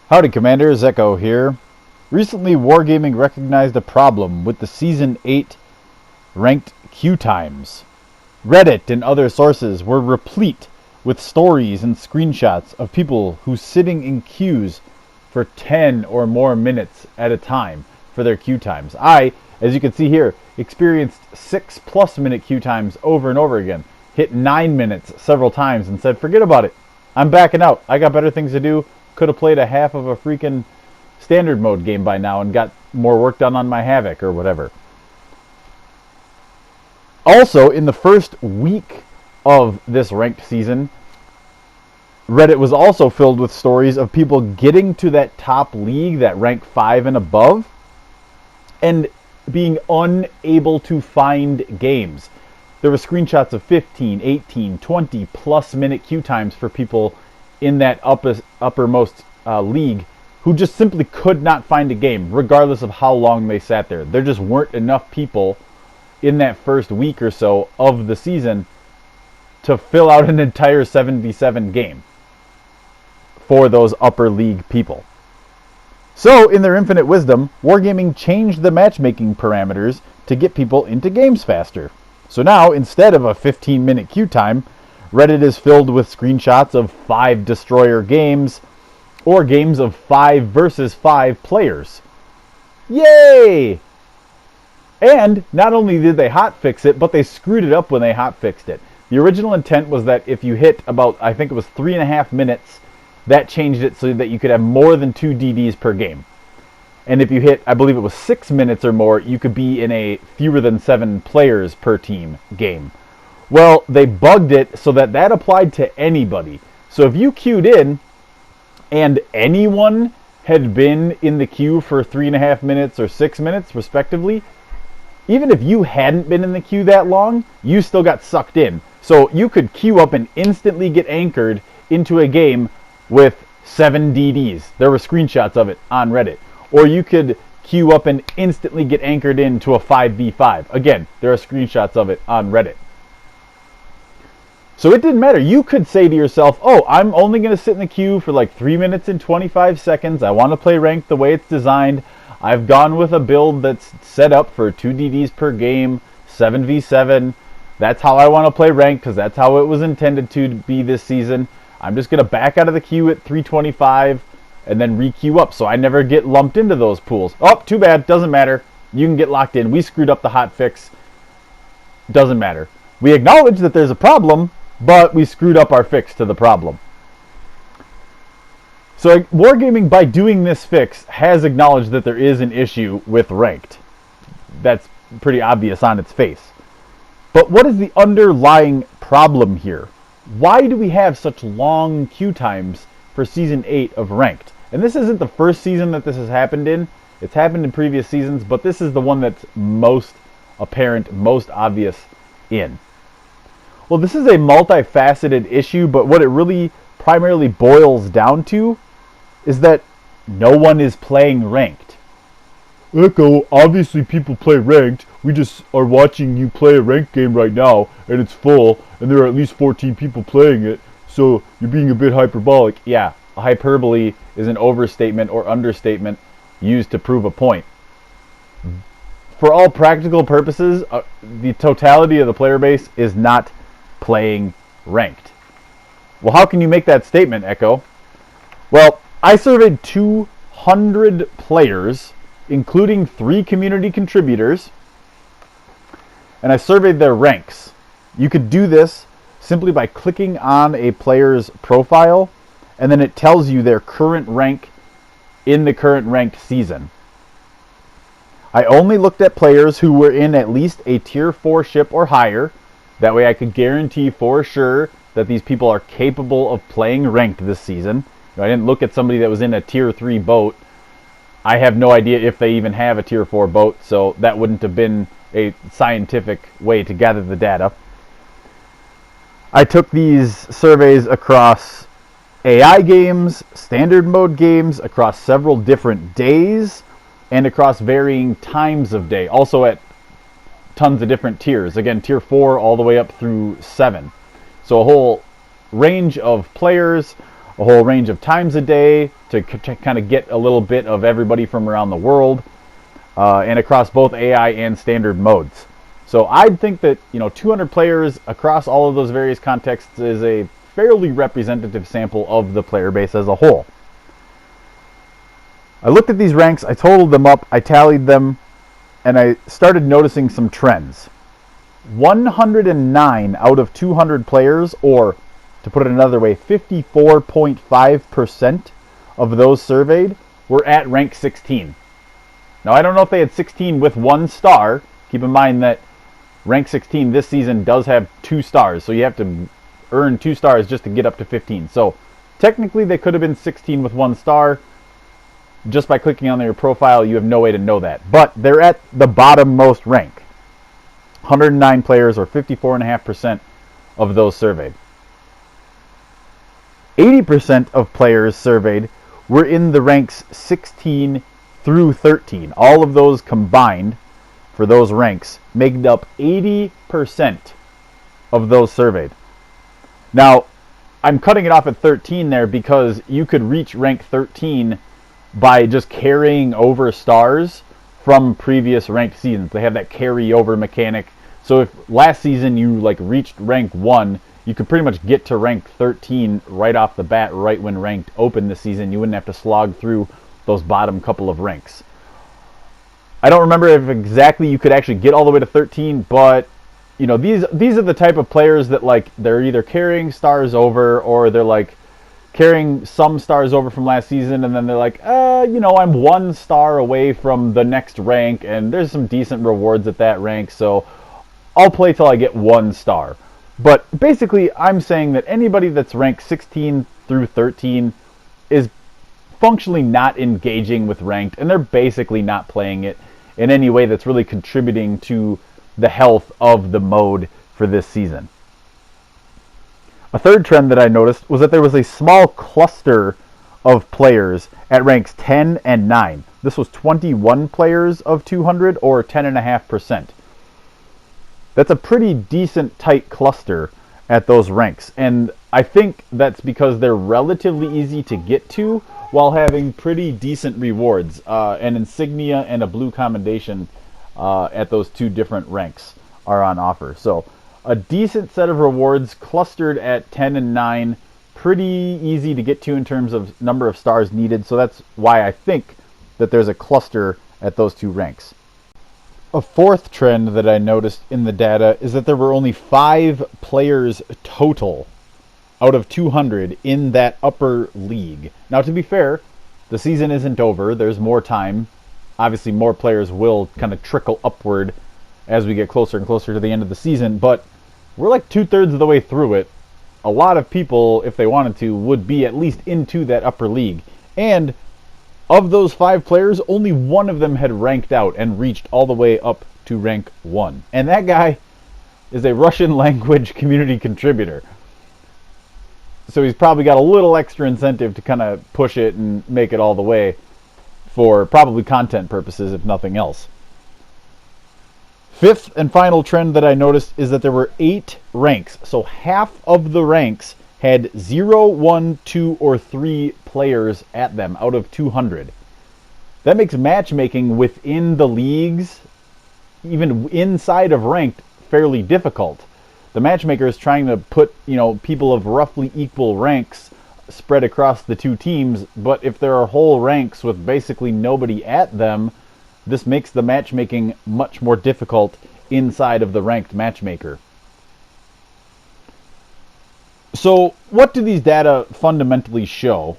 Howdy Commanders, Echo here. Recently, Wargaming recognized a problem with the Season 8 ranked queue times. Reddit and other sources were replete with stories and screenshots of people who sitting in queues for 10 or more minutes at a time for their queue times. I, as you can see here, experienced 6+ minute queue times over and over again. Hit 9 minutes several times and said, forget about it. I'm backing out. I got better things to do. Could have played a half of a freaking standard mode game by now and got more work done on my Havoc or whatever. Also, in the first week of this ranked season, Reddit was also filled with stories of people getting to that top league, that rank 5 and above, and being unable to find games. There were screenshots of 15, 18, 20+ minute queue times for people in that uppermost league who just simply could not find a game, regardless of how long they sat there. There just weren't enough people in that first week or so of the season to fill out an entire 77 game for those upper league people. So, in their infinite wisdom, Wargaming changed the matchmaking parameters to get people into games faster. So now, instead of a 15-minute queue time, Reddit is filled with screenshots of 5 destroyer games or games of 5 versus 5 players. Yay! And not only did they hotfix it, but they screwed it up when they hotfixed it. The original intent was that if you hit about, I think it was 3.5 minutes, that changed it so that you could have more than 2 DDs per game. And if you hit, I believe it was 6 minutes or more, you could be in a fewer than 7 players per team game. Well, they bugged it so that that applied to anybody. So if you queued in and anyone had been in the queue for 3.5 minutes or 6 minutes, respectively, even if you hadn't been in the queue that long, you still got sucked in. So you could queue up and instantly get anchored into a game with 7 DDs. There were screenshots of it on Reddit. Or you could queue up and instantly get anchored into a 5v5. Again, there are screenshots of it on Reddit. So it didn't matter. You could say to yourself, oh, I'm only going to sit in the queue for like 3 minutes and 25 seconds. I want to play ranked the way it's designed. I've gone with a build that's set up for 2 DDs per game, 7v7. That's how I want to play ranked because that's how it was intended to be this season. I'm just going to back out of the queue at 325 and then re-queue up so I never get lumped into those pools. Oh, too bad. Doesn't matter. You can get locked in. We screwed up the hotfix. Doesn't matter. We acknowledge that there's a problem, but we screwed up our fix to the problem. So Wargaming, by doing this fix, has acknowledged that there is an issue with ranked. That's pretty obvious on its face. But what is the underlying problem here? Why do we have such long queue times for Season 8 of ranked? And this isn't the first season that this has happened in. It's happened in previous seasons, but this is the one that's most apparent, most obvious in. Well, this is a multifaceted issue, but what it really primarily boils down to is that no one is playing ranked. Echo, obviously people play ranked. We just are watching you play a ranked game right now, and it's full, and there are at least 14 people playing it, so you're being a bit hyperbolic. Yeah, hyperbole is an overstatement or understatement used to prove a point. For all practical purposes, the totality of the player base is not playing ranked. Well, how can you make that statement, Echo? Well, I surveyed 200 players, including 3 community contributors, and I surveyed their ranks. You could do this simply by clicking on a player's profile, and then it tells you their current rank in the current ranked season. I only looked at players who were in at least a Tier 4 ship or higher. That way I could guarantee for sure that these people are capable of playing ranked this season. I didn't look at somebody that was in a Tier 3 boat. I have no idea if they even have a Tier 4 boat, so that wouldn't have been a scientific way to gather the data. I took these surveys across AI games, standard mode games, across several different days, and across varying times of day. Also at tons of different tiers. Again, Tier 4 all the way up through 7. So a whole range of players a whole range of times a day to kind of get a little bit of everybody from around the world, and across both AI and standard modes. So I'd think that 200 players across all of those various contexts is a fairly representative sample of the player base as a whole. I looked at these ranks, I totaled them up, I tallied them, and I started noticing some trends. 109 out of 200 players, or to put it another way, 54.5% of those surveyed were at rank 16. Now, I don't know if they had 16 with 1 star. Keep in mind that rank 16 this season does have 2 stars, so you have to earn 2 stars just to get up to 15. So technically they could have been 16 with 1 star. Just by clicking on their profile, you have no way to know that. But they're at the bottom most rank. 109 players, or 54.5% of those surveyed. 80% of players surveyed were in the ranks 16 through 13. All of those combined for those ranks made up 80% of those surveyed. Now, I'm cutting it off at 13 there because you could reach rank 13 by just carrying over stars from previous ranked seasons. They have that carry-over mechanic. So if last season you reached rank 1, you could pretty much get to rank 13 right off the bat, right when ranked opened this season. You wouldn't have to slog through those bottom couple of ranks. I don't remember if exactly you could actually get all the way to 13, but these are the type of players that they're either carrying stars over, or they're carrying some stars over from last season, and then they're I'm 1 star away from the next rank, and there's some decent rewards at that rank, so I'll play till I get 1 star. But basically, I'm saying that anybody that's ranked 16 through 13 is functionally not engaging with ranked, and they're basically not playing it in any way that's really contributing to the health of the mode for this season. A third trend that I noticed was that there was a small cluster of players at ranks 10 and 9. This was 21 players of 200, or 10.5%. That's a pretty decent tight cluster at those ranks, and I think that's because they're relatively easy to get to while having pretty decent rewards, an insignia and a blue commendation at those 2 different ranks are on offer. So a decent set of rewards clustered at 10 and 9, pretty easy to get to in terms of number of stars needed, so that's why I think that there's a cluster at those 2 ranks. A fourth trend that I noticed in the data is that there were only 5 players total out of 200 in that upper league. Now, to be fair, the season isn't over. There's more time. Obviously, more players will kind of trickle upward as we get closer and closer to the end of the season, but we're 2/3 of the way through it. A lot of people, if they wanted to, would be at least into that upper league. And of those 5 players, only 1 of them had ranked out and reached all the way up to rank 1. And that guy is a Russian language community contributor. So he's probably got a little extra incentive to kind of push it and make it all the way for probably content purposes, if nothing else. Fifth and final trend that I noticed is that there were 8 ranks. So half of the ranks had 0, 1, 2, or 3 players at them out of 200. That makes matchmaking within the leagues, even inside of ranked, fairly difficult. The matchmaker is trying to put, people of roughly equal ranks spread across the 2 teams, but if there are whole ranks with basically nobody at them, this makes the matchmaking much more difficult inside of the ranked matchmaker. So what do these data fundamentally show?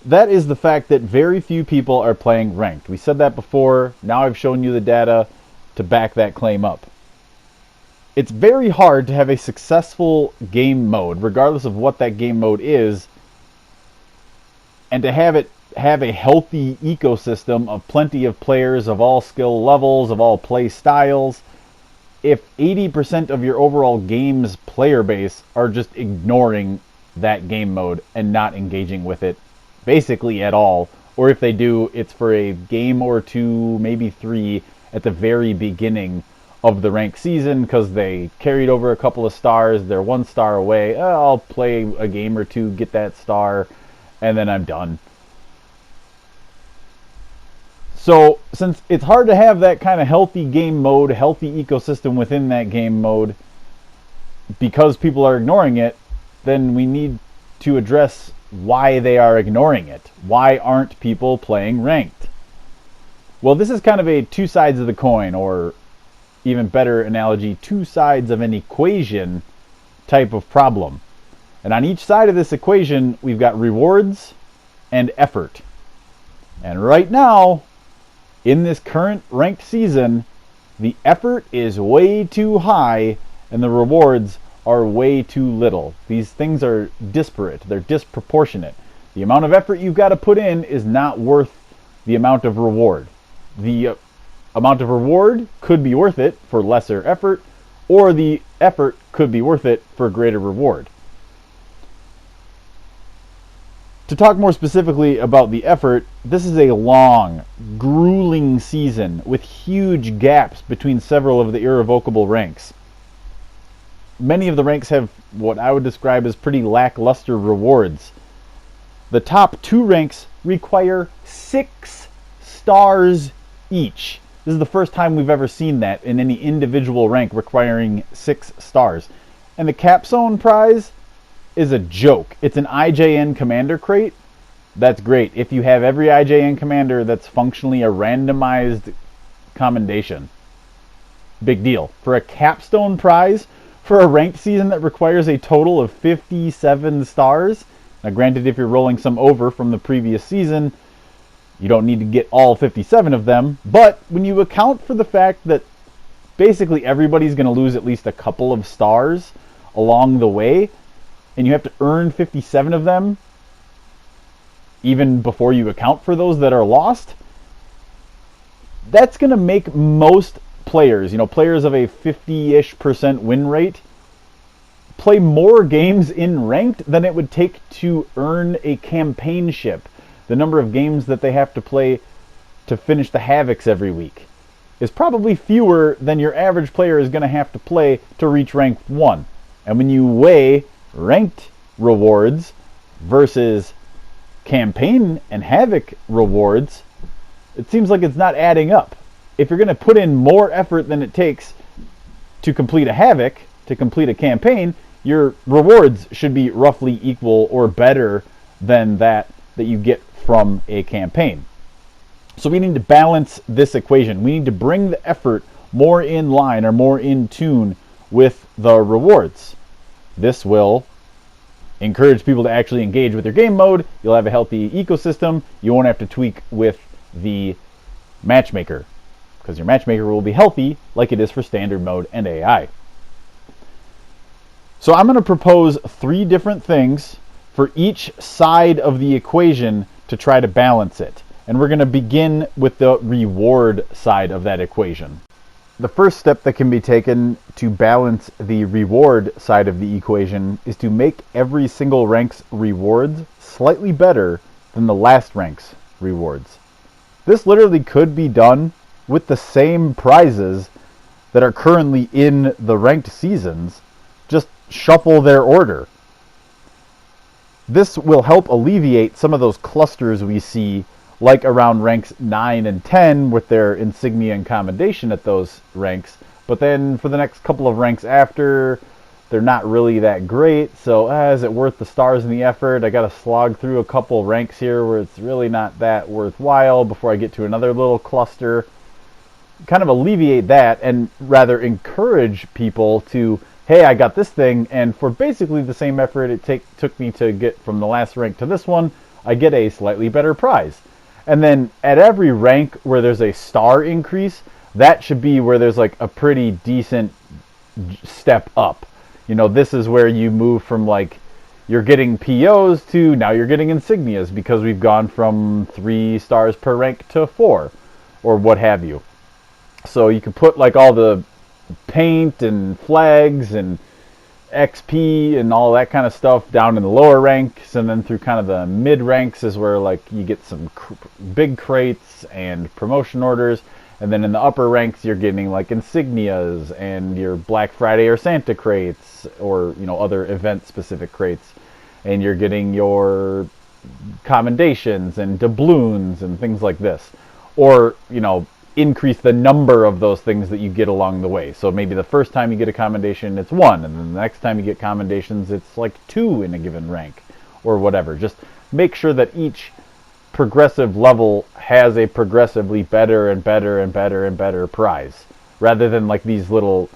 That is the fact that very few people are playing ranked. We said that before. Now I've shown you the data to back that claim up. It's very hard to have a successful game mode, regardless of what that game mode is, and to have it have a healthy ecosystem of plenty of players of all skill levels, of all play styles, if 80% of your overall game's player base are just ignoring that game mode and not engaging with it basically at all, or if they do, it's for a game or 2, maybe 3 at the very beginning of the ranked season because they carried over a couple of stars. They're 1 star away. I'll play a game or two, get that star, and then I'm done. So since it's hard to have that kind of healthy game mode, healthy ecosystem within that game mode, because people are ignoring it, then we need to address why they are ignoring it. Why aren't people playing ranked? Well, this is kind of a 2 sides of the coin, or even better analogy, 2 sides of an equation type of problem. And on each side of this equation, we've got rewards and effort. And right now, in this current ranked season, the effort is way too high and the rewards are way too little. These things are disparate. They're disproportionate. The amount of effort you've got to put in is not worth the amount of reward. The amount of reward could be worth it for lesser effort, or the effort could be worth it for greater reward. To talk more specifically about the effort, this is a long, grueling season with huge gaps between several of the irrevocable ranks. Many of the ranks have what I would describe as pretty lackluster rewards. The top 2 ranks require 6 stars each. This is the first time we've ever seen that in any individual rank requiring 6 stars. And the Capstone prize is a joke. It's an IJN commander crate. That's great. If you have every IJN commander, that's functionally a randomized commendation. Big deal. For a Capstone prize, for a ranked season that requires a total of 57 stars, now granted if you're rolling some over from the previous season, you don't need to get all 57 of them, but when you account for the fact that basically everybody's going to lose at least a couple of stars along the way, and you have to earn 57 of them even before you account for those that are lost, that's going to make most players, players of a 50-ish% win rate, play more games in ranked than it would take to earn a campaign ship. The number of games that they have to play to finish the Havocs every week is probably fewer than your average player is going to have to play to reach rank 1. And when you weigh ranked rewards versus campaign and Havoc rewards, it seems like it's not adding up. If you're going to put in more effort than it takes to complete a Havoc, to complete a campaign, your rewards should be roughly equal or better than that you get from a campaign. So we need to balance this equation. We need to bring the effort more in line or more in tune with the rewards. This will encourage people to actually engage with your game mode. You'll have a healthy ecosystem. You won't have to tweak with the matchmaker, because your matchmaker will be healthy like it is for standard mode and AI. So I'm going to propose 3 different things for each side of the equation to try to balance it. And we're going to begin with the reward side of that equation. The first step that can be taken to balance the reward side of the equation is to make every single rank's rewards slightly better than the last rank's rewards. This literally could be done with the same prizes that are currently in the ranked seasons. Just shuffle their order. This will help alleviate some of those clusters we see, like around ranks 9 and 10 with their insignia and commendation at those ranks. But then for the next couple of ranks after, they're not really that great. So is it worth the stars and the effort? I got to slog through a couple ranks here where it's really not that worthwhile before I get to another little cluster. Kind of alleviate that and rather encourage people to, hey, I got this thing, and for basically the same effort it took me to get from the last rank to this one, I get a slightly better prize. And then at every rank where there's a star increase, that should be where there's like a pretty decent step up. This is where you move from like you're getting POs to now you're getting insignias, because we've gone from 3 stars per rank to 4 or what have you. So you can put like all the paint and flags and XP and all that kind of stuff down in the lower ranks, and then through kind of the mid ranks is where like you get some big crates and promotion orders, And then in the upper ranks, you're getting like insignias and your Black Friday or Santa crates, or other event-specific crates, and you're getting your commendations and doubloons and things like this, or increase the number of those things that you get along the way. So maybe the first time you get a commendation, it's 1, and then the next time you get commendations, it's like 2 in a given rank, or whatever. Just make sure that each progressive level has a progressively better and better and better and better prize, rather than like these little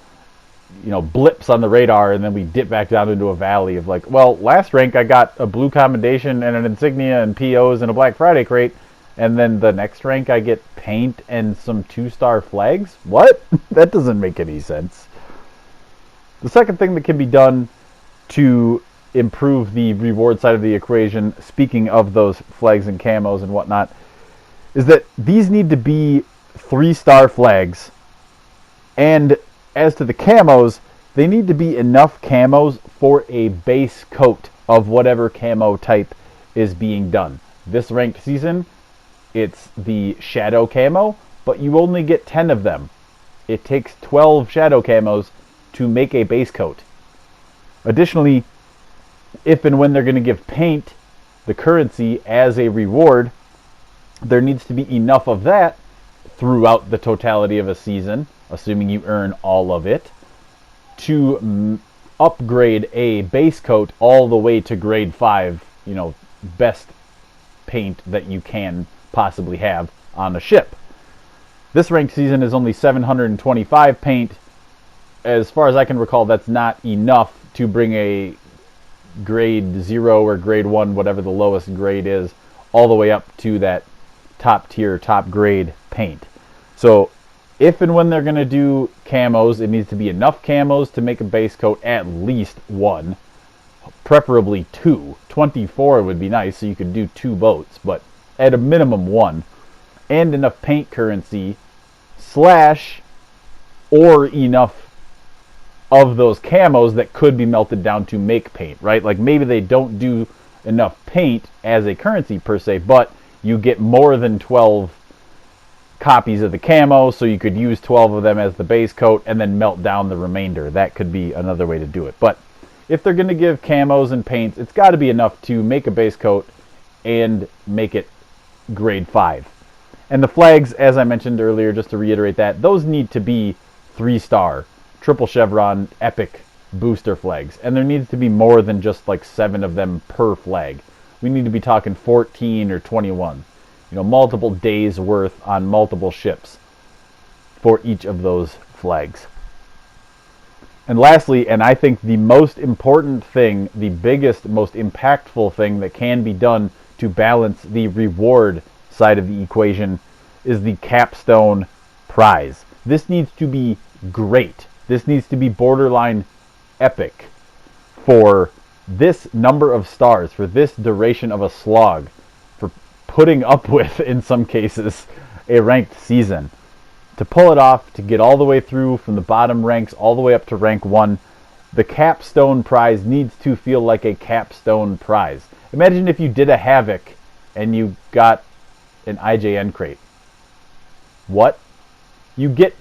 blips on the radar, and then we dip back down into a valley of like, well, last rank I got a blue commendation and an insignia and POs and a Black Friday crate, and then the next rank I get paint and some 2-star flags? What? That doesn't make any sense. The second thing that can be done to improve the reward side of the equation, speaking of those flags and camos and whatnot, is that these need to be 3-star flags, and as to the camos, they need to be enough camos for a base coat of whatever camo type is being done. This ranked season, it's the shadow camo, but you only get 10 of them. It takes 12 shadow camos to make a base coat. Additionally, if and when they're going to give paint, the currency, as a reward, there needs to be enough of that throughout the totality of a season, assuming you earn all of it, to upgrade a base coat all the way to grade 5, best paint that you can possibly have on a ship. This ranked season is only 725 paint. As far as I can recall, that's not enough to bring a grade 0 or grade 1, whatever the lowest grade is, all the way up to that top tier, top grade paint. So if and when they're going to do camos, it needs to be enough camos to make a base coat, at least 1, preferably 2. 24 would be nice, so you could do 2 boats, but at a minimum 1, and enough paint currency / or enough of those camos that could be melted down to make paint, right? Like maybe they don't do enough paint as a currency per se, but you get more than 12 copies of the camo, so you could use 12 of them as the base coat and then melt down the remainder. That could be another way to do it. But if they're going to give camos and paints, it's got to be enough to make a base coat and make it grade 5. And the flags, as I mentioned earlier, just to reiterate that, those need to be 3-star, triple chevron, epic booster flags. And there needs to be more than just like 7 of them per flag. We need to be talking 14 or 21. Multiple days worth on multiple ships for each of those flags. And lastly, and I think the most important thing, the biggest, most impactful thing that can be done to balance the reward side of the equation, is the capstone prize. This needs to be great. This needs to be borderline epic for this number of stars, for this duration of a slog, for putting up with, in some cases, a ranked season. To pull it off, to get all the way through from the bottom ranks all the way up to rank 1, the capstone prize needs to feel like a capstone prize. Imagine if you did a Havoc and you got an IJN crate. What? You get,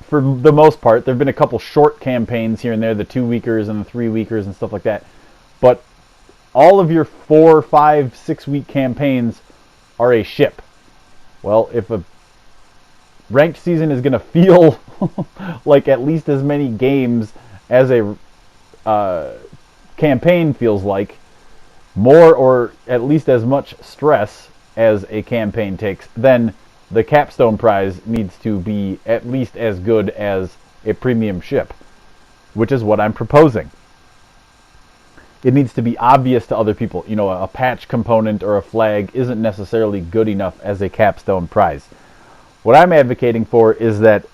for the most part, there have been a couple short campaigns here and there, the 2-weekers and the 3-weekers and stuff like that, but all of your 4, 5, 6-week campaigns are a ship. Well, if a ranked season is going to feel like at least as many games as a campaign feels like, more or at least as much stress as a campaign takes, then the capstone prize needs to be at least as good as a premium ship, which is what I'm proposing. It needs to be obvious to other people. A patch component or a flag isn't necessarily good enough as a capstone prize. What I'm advocating for is that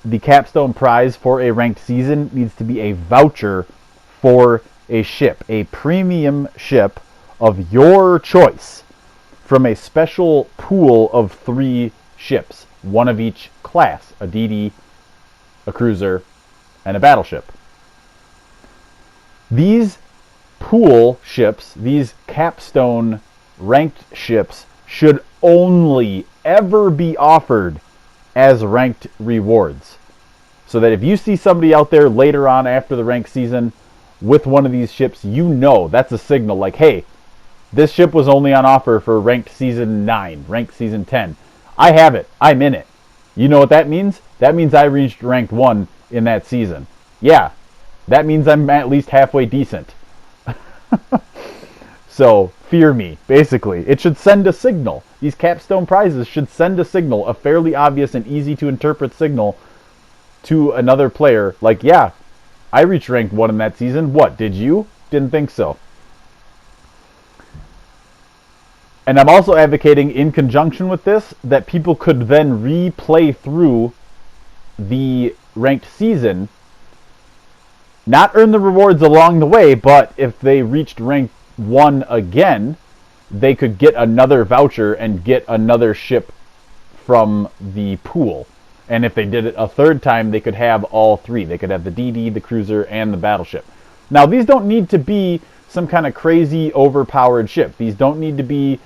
the capstone prize for a ranked season needs to be a voucher for a ship, a premium ship of your choice, from a special pool of 3 ships, 1 of each class, a DD, a cruiser, and a battleship. These pool ships, these capstone ranked ships, should only ever be offered as ranked rewards. So that if you see somebody out there later on after the ranked season with one of these ships, you know that's a signal like, hey, this ship was only on offer for ranked season 9, ranked season 10. I have it. I'm in it. You know what that means? That means I reached ranked 1 in that season. Yeah, that means I'm at least halfway decent. So, fear me, basically. It should send a signal. These capstone prizes should send a signal, a fairly obvious and easy to interpret signal to another player. Like, yeah, I reached ranked 1 in that season. What, did you? Didn't think so. And I'm also advocating, in conjunction with this, that people could then replay through the ranked season, not earn the rewards along the way, but if they reached rank 1 again, they could get another voucher and get another ship from the pool. And if they did it a third time, they could have all 3. They could have the DD, the cruiser, and the battleship. Now, these don't need to be some kind of crazy overpowered ship. These don't need to be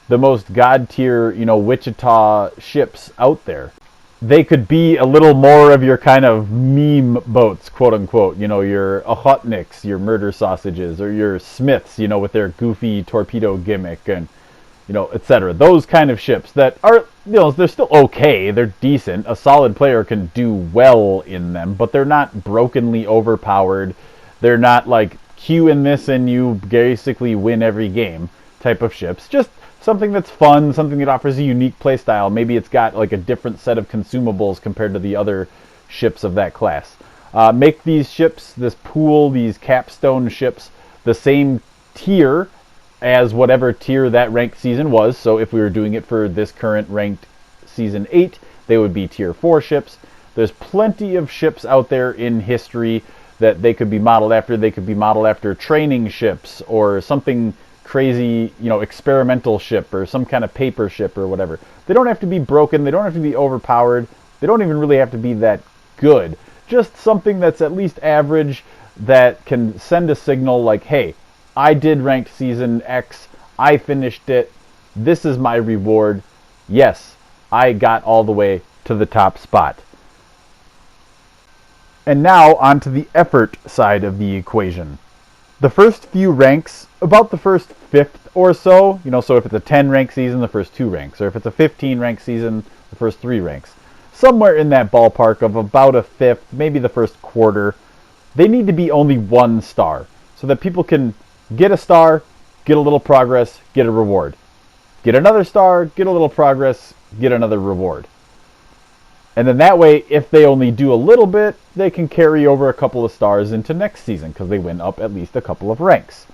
the most god tier, Wichita ships out there. They could be a little more of your kind of meme boats, quote unquote. Your Ochotniks, your murder sausages, or your Smiths, with their goofy torpedo gimmick and, etc. Those kind of ships that are, they're still okay. They're decent. A solid player can do well in them, but they're not brokenly overpowered. They're not like queue in this and you basically win every game type of ships. Just something that's fun, something that offers a unique playstyle. Maybe it's got like a different set of consumables compared to the other ships of that class. Make these ships, this pool, these capstone ships, the same tier as whatever tier that ranked season was. So if we were doing it for this current ranked season 8, they would be tier 4 ships. There's plenty of ships out there in history that they could be modeled after. They could be modeled after training ships or something crazy, experimental ship or some kind of paper ship or whatever. They don't have to be broken. They don't have to be overpowered. They don't even really have to be that good. Just something that's at least average that can send a signal like, hey, I did ranked season X. I finished it. This is my reward. Yes, I got all the way to the top spot. And now onto the effort side of the equation. The first few ranks, about the first fifth or so, so if it's a 10 rank season, the first 2 ranks, or if it's a 15 rank season, the first 3 ranks. Somewhere in that ballpark of about a fifth, maybe the first quarter, they need to be only 1 star, so that people can get a star, get a little progress, get a reward. Get another star, get a little progress, get another reward. And then that way, if they only do a little bit, they can carry over a couple of stars into next season because they went up at least a couple of ranks.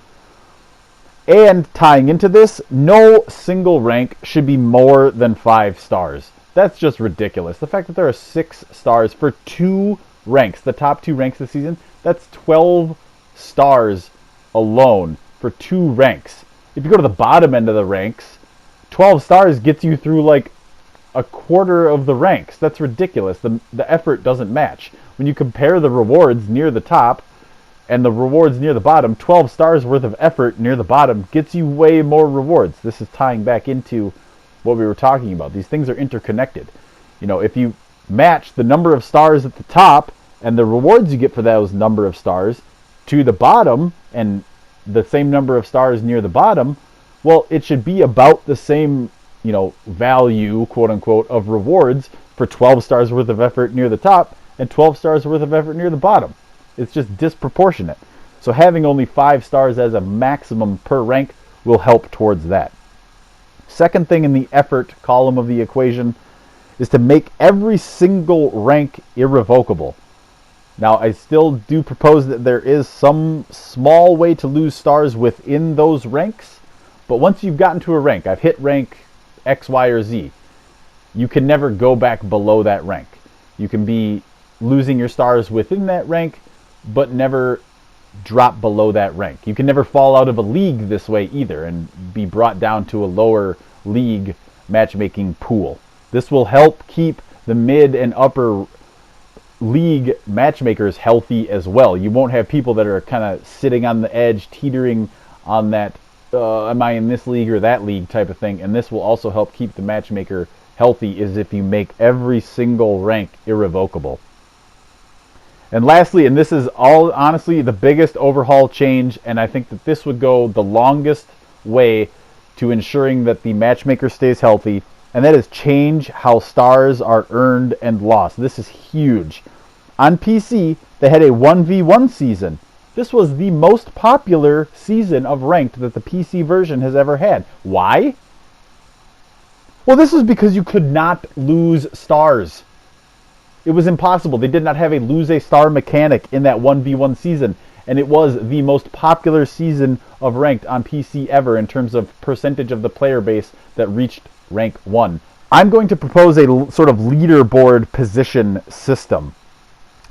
And tying into this, no single rank should be more than 5 stars. That's just ridiculous. The fact that there are 6 stars for 2 ranks, the top 2 ranks this season, that's 12 stars alone for 2 ranks. If you go to the bottom end of the ranks, 12 stars gets you through like a quarter of the ranks. That's ridiculous. The effort doesn't match. When you compare the rewards near the top and the rewards near the bottom, 12 stars worth of effort near the bottom gets you way more rewards. This is tying back into what we were talking about. These things are interconnected. If you match the number of stars at the top and the rewards you get for those number of stars to the bottom and the same number of stars near the bottom, well, it should be about the same value, quote unquote, of rewards for 12 stars worth of effort near the top and 12 stars worth of effort near the bottom. It's just disproportionate. So having only 5 stars as a maximum per rank will help towards that. Second thing in the effort column of the equation is to make every single rank irrevocable. Now, I still do propose that there is some small way to lose stars within those ranks, but once you've gotten to a rank, I've hit rank X, Y, or Z, you can never go back below that rank. You can be losing your stars within that rank, but never drop below that rank. You can never fall out of a league this way either and be brought down to a lower league matchmaking pool. This will help keep the mid and upper league matchmakers healthy as well. You won't have people that are kind of sitting on the edge, teetering on that am I in this league or that league type of thing, and this will also help keep the matchmaker healthy is if you make every single rank irrevocable. And lastly, and this is all honestly the biggest overhaul change, and I think that this would go the longest way to ensuring that the matchmaker stays healthy, and that is change how stars are earned and lost. This is huge. On PC, they had a 1v1 season. This was the most popular season of ranked that the PC version has ever had. Why? Well, this was because you could not lose stars. It was impossible. They did not have a lose a star mechanic in that 1v1 season, and it was the most popular season of ranked on PC ever in terms of percentage of the player base that reached rank 1. I'm going to propose a sort of leaderboard position system.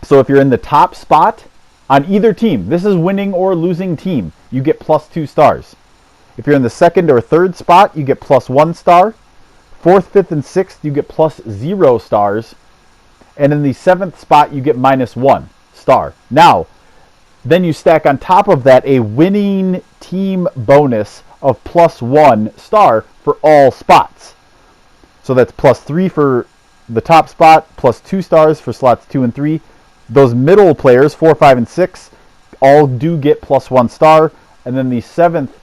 So if you're in the top spot on either team, this is winning or losing team, you get +2 stars. If you're in the second or third spot, you get +1 star. Fourth, fifth, and sixth, you get +0 stars. And in the seventh spot, you get -1 star. Now, then you stack on top of that a winning team bonus of +1 star for all spots. So that's +3 for the top spot, +2 stars for slots 2 and 3. Those middle players, 4, 5, and 6, all do get +1 star. And then the seventh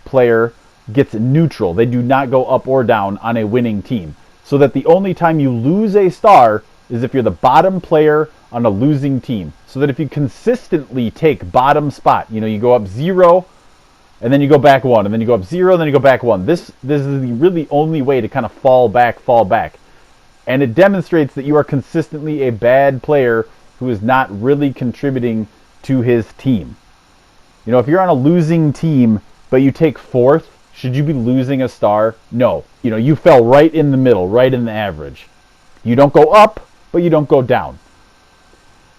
player gets neutral. They do not go up or down on a winning team. So that the only time you lose a star is if you're the bottom player on a losing team. So that if you consistently take bottom spot, you go up 0, and then you go back 1, and then you go up 0, and then you go back 1. This is the really only way to kind of fall back. And it demonstrates that you are consistently a bad player who is not really contributing to his team. If you're on a losing team, but you take 4th, should you be losing a star? No. You fell right in the middle, right in the average. You don't go up, but you don't go down.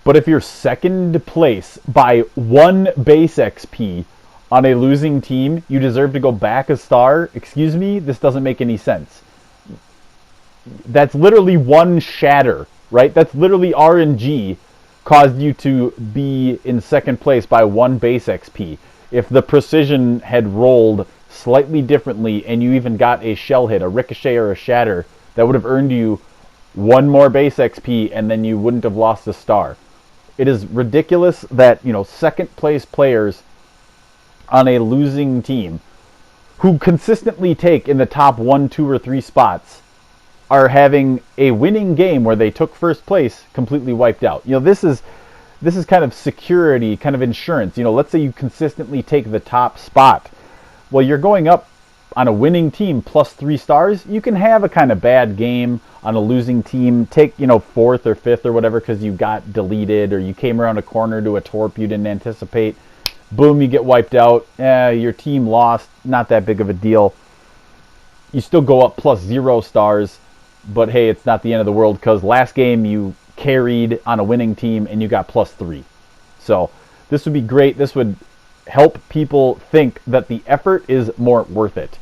But if you're second place by 1 base XP on a losing team, you deserve to go back a star? Excuse me? This doesn't make any sense. That's literally 1 shatter, right? That's literally RNG caused you to be in second place by 1 base XP. If the precision had rolled slightly differently and you even got a shell hit, a ricochet or a shatter, that would have earned you 1 more base XP, and then you wouldn't have lost a star. It is ridiculous that, second place players on a losing team who consistently take in the top 1, 2, or 3 spots are having a winning game where they took first place completely wiped out. This is kind of security, kind of insurance. Let's say you consistently take the top spot. Well, you're going up on a winning team +3 stars. You can have a kind of bad game on a losing team, take 4th or 5th or whatever because you got deleted or you came around a corner to a torp you didn't anticipate. Boom, you get wiped out. Your team lost. Not that big of a deal. You still go up +0 stars, but hey, it's not the end of the world because last game you carried on a winning team and you got +3. So this would be great. This would help people think that the effort is more worth it.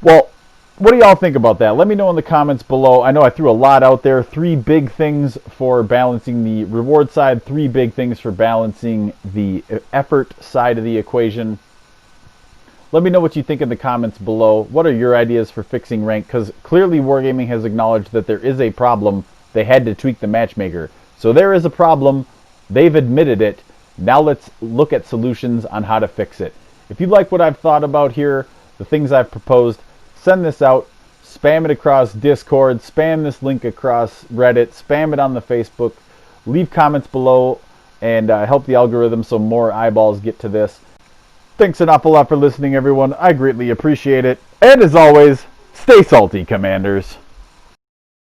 Well, what do y'all think about that? Let me know in the comments below. I know I threw a lot out there. 3 big things for balancing the reward side, 3 big things for balancing the effort side of the equation. Let me know what you think in the comments below. What are your ideas for fixing rank? Because clearly Wargaming has acknowledged that there is a problem. They had to tweak the matchmaker. So there is a problem. They've admitted it. Now let's look at solutions on how to fix it. If you like what I've thought about here, the things I've proposed, send this out, spam it across Discord, spam this link across Reddit, spam it on the Facebook, leave comments below, and help the algorithm so more eyeballs get to this. Thanks an awful lot for listening, everyone. I greatly appreciate it. And as always, stay salty, Commanders.